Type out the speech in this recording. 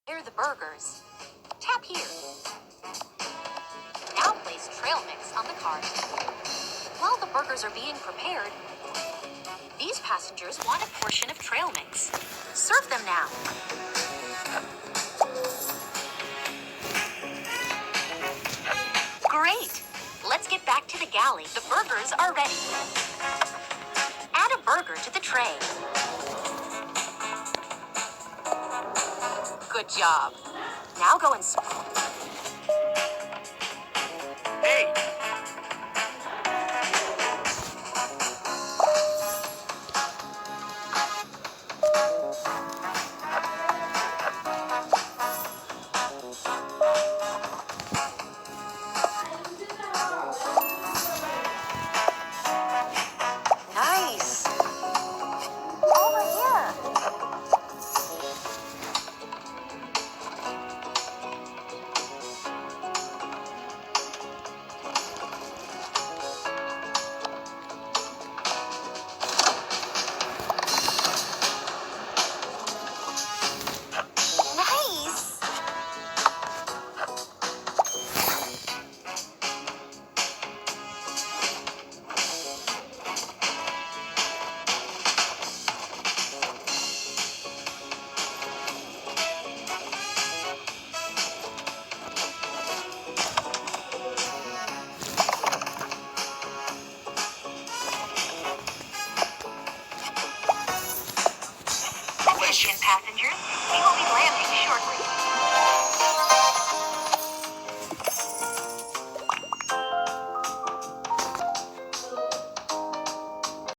Prepare the burgers. Tap here. Now place trail mix on the cart. While the burgers are being prepared, these passengers want a portion of trail mix. Serve them now. Great! Let's get back to the galley. The burgers are ready. Add a burger to the tray. Good job. Now go and... Hey! Nice! Over here! Nice! Attention passengers, we will be landing